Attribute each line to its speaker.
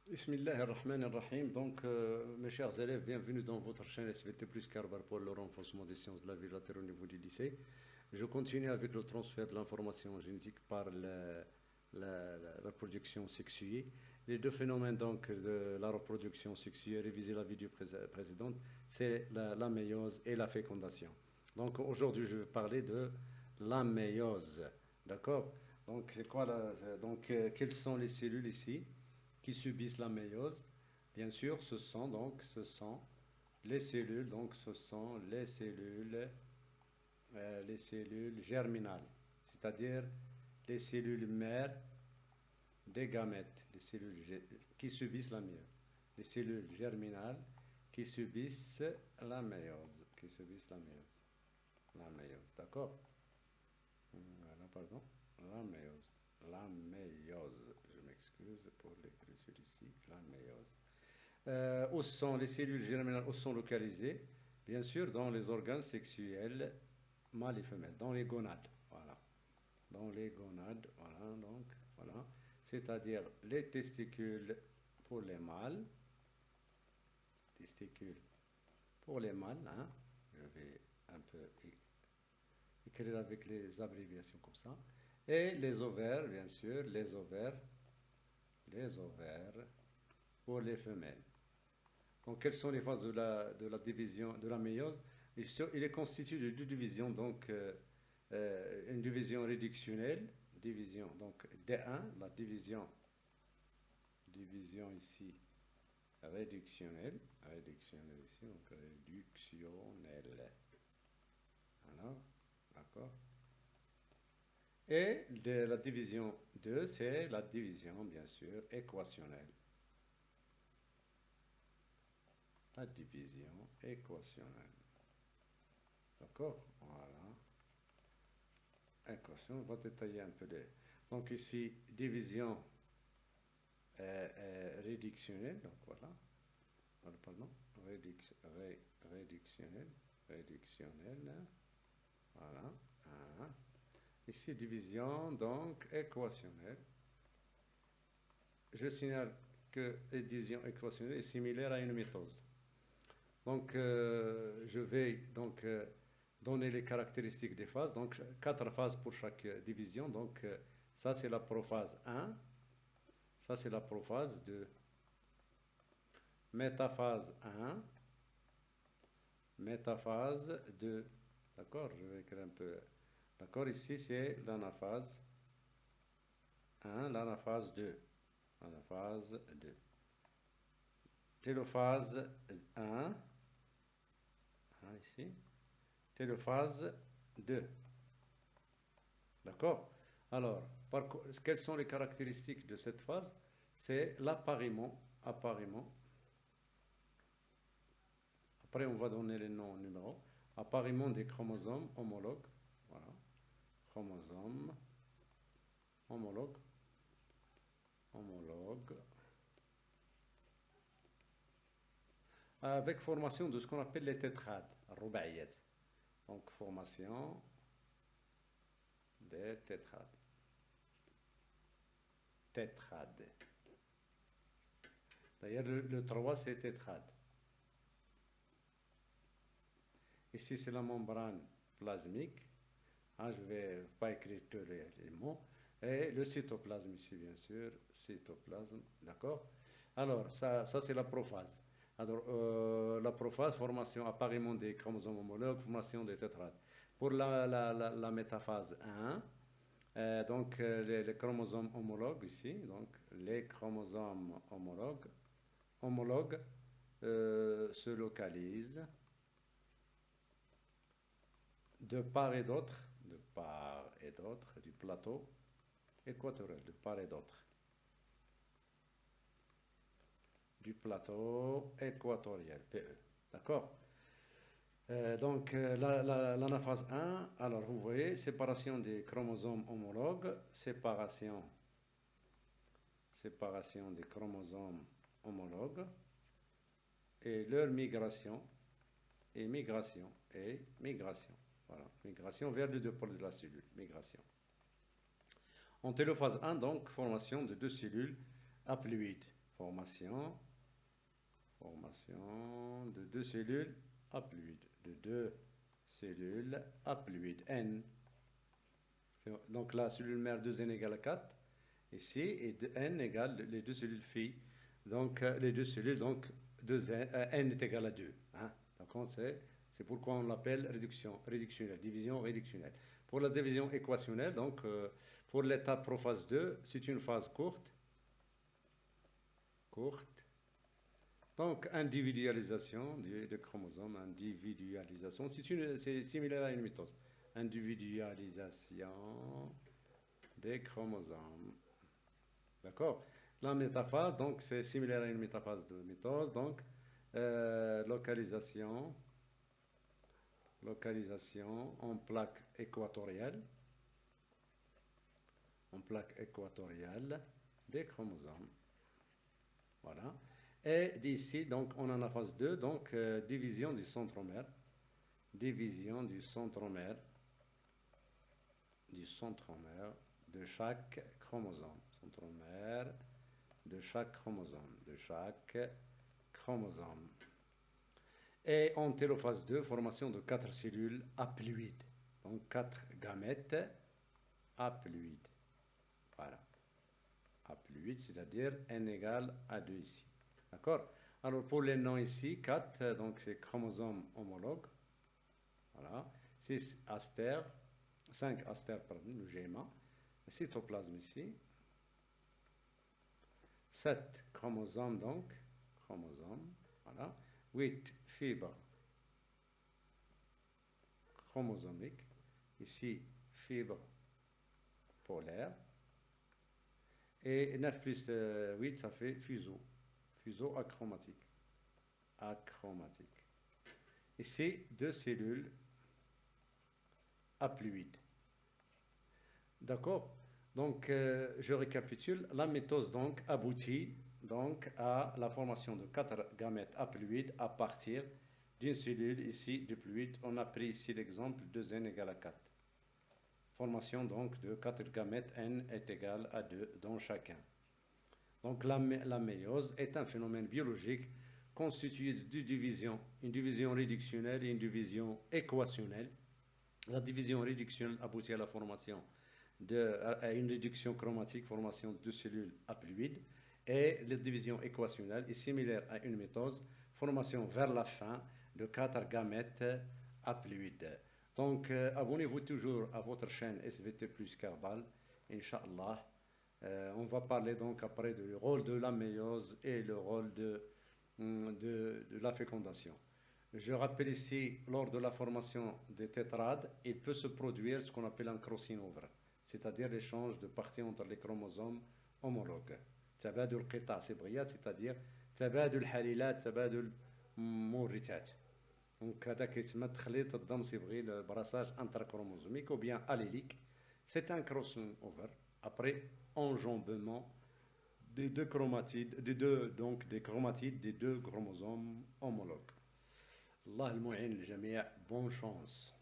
Speaker 1: Bismillahirrahmanirrahim. Donc, mes chers élèves, bienvenue dans votre chaîne SVT plus Carbar pour le renforcement des sciences de la vie latérale au niveau du lycée. Je continue avec le transfert de l'information génétique par la reproduction sexuée. Les deux phénomènes donc de la reproduction sexuée, réviser la vidéo précédente, c'est la méiose et la fécondation. Donc aujourd'hui, je vais parler de la méiose. D'accord? Donc, c'est quoi quelles sont les cellules ici qui subissent la méiose? Bien sûr, ce sont les cellules germinales, c'est-à-dire les cellules mères des gamètes, qui subissent la méiose. Les cellules germinales qui subissent la méiose, la méiose, d'accord? Voilà, pardon, la méiose, je m'excuse pour l'écriture ici, la méiose. Où sont les cellules germinales, où sont localisées? Bien sûr, dans les organes sexuels mâles et femelles, dans les gonades, voilà. Dans les gonades, voilà, donc, voilà. C'est-à-dire les testicules pour les mâles, testicules pour les mâles, hein. Je vais un peu écrire avec les abréviations comme ça. Et les ovaires, bien sûr, les ovaires pour les femelles. Donc, quelles sont les phases de la division, de la méiose? Il est constitué de deux divisions, donc une division réductionnelle, donc D1, la division ici, réductionnelle ici, donc réductionnelle. Alors, d'accord. Et de la division 2, c'est la division, bien sûr, équationnelle. La division équationnelle. D'accord? Voilà. Équation, on va détailler un peu les. Donc ici, division réductionnelle, donc voilà. Pardon, réductionnelle, voilà. Ah. Ici, division, donc équationnelle. Je signale que la division équationnelle est similaire à une mitose. Donc, je vais donc donner les caractéristiques des phases. Donc, 4 phases pour chaque division. Donc, ça, c'est la prophase 1. Ça, c'est la prophase 2. Métaphase 1. Métaphase 2. D'accord? Je vais écrire un peu. D'accord? Ici, c'est l'anaphase 1, l'anaphase 2. Anaphase 2. Télophase 1. Ici. Télophase 2. D'accord? Alors, quelles sont les caractéristiques de cette phase? C'est l'appariement. Après, on va donner les noms numéros. Appariement des chromosomes homologues. Voilà. Chromosomes homologues. Avec formation de ce qu'on appelle les tétrades. Donc, formation des tétrades. D'ailleurs, le 3, c'est tétrade. Ici, c'est la membrane plasmique. Je ne vais pas écrire tous les mots. Et le cytoplasme ici, bien sûr. Cytoplasme, d'accord? Alors, ça c'est la prophase. Alors, la prophase, formation, appariement des chromosomes homologues, formation des tétrades. Pour la métaphase 1, donc les chromosomes homologues ici, donc les chromosomes homologues se localisent de part et d'autre du plateau équatorial, de part et d'autre du plateau équatorial, PE. D'accord? Donc, l'anaphase 1, alors vous voyez, séparation des chromosomes homologues, séparation des chromosomes homologues, et leur migration. Voilà, migration vers le dépôle de la cellule, migration. En télophase 1, donc, formation de deux cellules haploïdes. Formation de deux cellules haploïdes. De deux cellules haploïdes. N. Donc la cellule mère 2N égale à 4. Ici, et N égale les deux cellules filles. Donc les deux cellules, donc N est égal à 2. Hein? Donc c'est pourquoi on l'appelle réductionnelle, division réductionnelle. Pour la division équationnelle, donc pour l'étape prophase 2, c'est une phase courte. Donc individualisation des chromosomes, individualisation, c'est similaire à une mitose. Individualisation des chromosomes. D'accord? La métaphase, donc c'est similaire à une métaphase de mitose, donc localisation en plaque équatoriale des chromosomes. Voilà. Et d'ici, donc on a la phase 2, donc division du centromère de chaque chromosome. De chaque chromosome. Et en télophase 2, formation de 4 cellules haploïdes. Donc 4 gamètes haploïdes. Voilà. Haploïdes, c'est-à-dire n égale à 2 ici. D'accord? Alors pour les noms ici, 4, donc c'est chromosome homologue. Voilà. 6 astères, 5 astères, pardon, le GMA. Cytoplasme ici. 7 chromosomes, donc. Voilà. 8 fibres chromosomiques. Ici, fibres polaires. Et 9 plus 8, ça fait fuseau achromatique. Ici, 2 cellules haploïdes. D'accord? Donc, je récapitule. La mitose donc aboutit donc à la formation de 4 gamètes haploïdes à partir d'une cellule ici diploïde. On a pris ici l'exemple 2n égale à 4. Formation donc de 4 gamètes, n est égal à 2 dans chacun. Donc la méiose est un phénomène biologique constitué de deux divisions, une division réductionnelle et une division équationnelle. La division réductionnelle aboutit à la formation à une réduction chromatique, formation de cellules haploïdes, et la division équationnelle est similaire à une mitose, formation vers la fin de 4 gamètes haploïdes. Donc, abonnez-vous toujours à votre chaîne SVT plus Kerbal, Inch'Allah. On va parler donc après du rôle de la méiose et le rôle de la fécondation. Je rappelle ici, lors de la formation des tétrades, il peut se produire ce qu'on appelle un crossing over, c'est-à-dire l'échange de parties entre les chromosomes homologues. تبادل قطع صبغيات, c'est-à-dire تبادل حليلات, تبادل مورثات. Donc هذا كيتسمى تخليط الدم صبغي, le brassage intrachromosomique ou bien allélique. C'est un crossing over après enjambement des deux chromatides, des chromatides des deux chromosomes homologues. Allah al-Mu'in al-Jami', bonne chance.